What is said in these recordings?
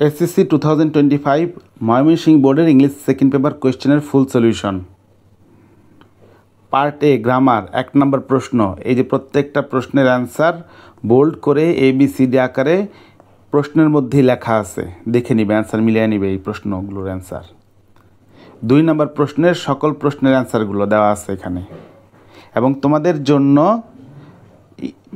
SSC 2025 Mymensingh বোর্ডের English second paper কোয়েশ্চেনের full solution. Part A grammar 1 নম্বর প্রশ্ন। এই যে প্রত্যেকটা প্রশ্নের অ্যান্সার বোল্ড করে ABCD আকারে প্রশ্নের মধ্যেই লেখা আছে, দেখে নিবে, অ্যান্সার মিলিয়ে নিবে এই প্রশ্নগুলোর অ্যান্সার। 2 নম্বর প্রশ্নের সকল প্রশ্নের অ্যান্সারগুলো দেওয়া আছে এখানে। এবং তোমাদের জন্য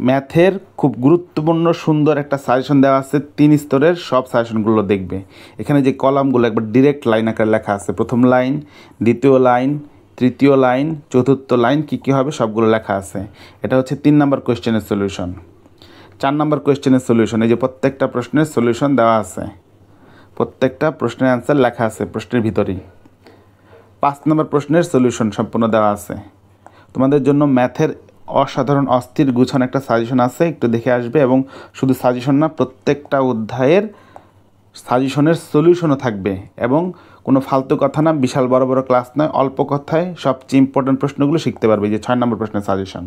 ম্যাথের খুব গুরুত্বপূর্ণ সুন্দর একটা সাজেশন দেওয়া আছে, 3 স্তরের সব সাজেশনগুলো দেখবে। এখানে যে কলামগুলো একবার ডিরেক্ট লাইন আকারে লেখা আছে, প্রথম লাইন, দ্বিতীয় লাইন, তৃতীয় লাইন, চতুর্থ লাইন কী হবে সবগুলো লেখা আছে। এটা হচ্ছে 3 নম্বর কোয়েশ্চেনের সলিউশন। 4 নম্বর কোয়েশ্চেনের সলিউশন, এই যে প্রত্যেকটা প্রশ্নের সলিউশন দেওয়া আছে, প্রত্যেকটা প্রশ্নের অ্যান্সার লেখা আছে প্রশ্নের ভিতরেই। 5 নম্বর প্রশ্নের সলিউশন সম্পূর্ণ দেওয়া আছে। তোমাদের জন্য ম্যাথের অসাধারণ অস্থির গুছানো একটা সাজেশন আছে, একটু দেখে আসবে। এবং শুধু সাজেশন না, প্রত্যেকটা অধ্যায়ের সাজেশনের সলিউশনও থাকবে। এবং কোনো ফালতু কথা না, বিশাল বড় বড় ক্লাস নয়, অল্প কথায় সবচেয়ে ইম্পর্টেন্ট প্রশ্নগুলো শিখতে পারবে। যে 6 নম্বর প্রশ্নের সাজেশন,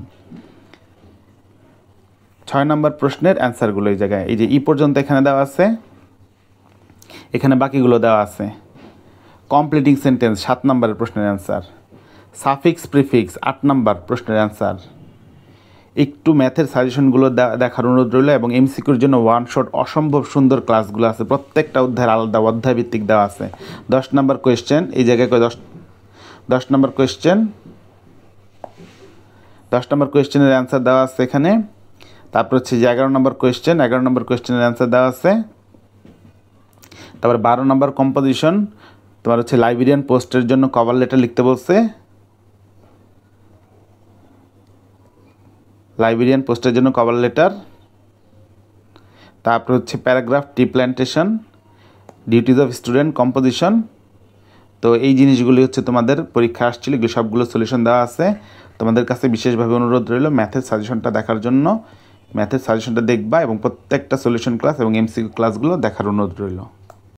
6 নম্বর প্রশ্নের অ্যান্সারগুলো এই জায়গায়, এই যে পর্যন্ত এখানে দেওয়া আছে, এখানে বাকিগুলো দেওয়া আছে। কমপ্লিটিং সেন্টেন্স 7 নম্বরের প্রশ্নের অ্যান্সার। সাফিক্স প্রিফিক্স 8 নম্বর প্রশ্নের অ্যান্সার। একটু ম্যাথের সাজেশনগুলো দেখার অনুরোধ রইল। এবং MCQর জন্য ওয়ান শট অসম্ভব সুন্দর ক্লাসগুলো আছে, প্রত্যেকটা অধ্যায়ের আলাদা অধ্যায় ভিত্তিক দেওয়া আছে। 10 নম্বর কোয়েশ্চেন এই জায়গায় 10 নম্বর কোয়েশ্চেন, 10 নম্বর কোয়েশ্চেনের অ্যান্সার দেওয়া আছে এখানে। তারপর হচ্ছে যে 11 নম্বর কোয়েশ্চেন, 11 নম্বর কোয়েশ্চেনের অ্যান্সার দেওয়া আছে। তারপর 12 নম্বর কম্পোজিশন, তোমার হচ্ছে লাইব্রেরিয়ান পোস্টের জন্য কভার লেটার লিখতে বলছে, লাইব্রেরিয়ান পোস্টের জন্য কভার লেটার। তারপর হচ্ছে paragraph T plantation, duties of student composition. তো এই জিনিসগুলি হচ্ছে তোমাদের পরীক্ষা আসছিল, এগুলো সবগুলো সলিউশন দেওয়া আছে। তোমাদের কাছে বিশেষভাবে অনুরোধ রইল ম্যাথের সাজেশনটা দেখার জন্য, ম্যাথের সাজেশনটা দেখবা এবং প্রত্যেকটা সলিউশন ক্লাস এবং MCQ ক্লাসগুলো দেখার অনুরোধ রইল।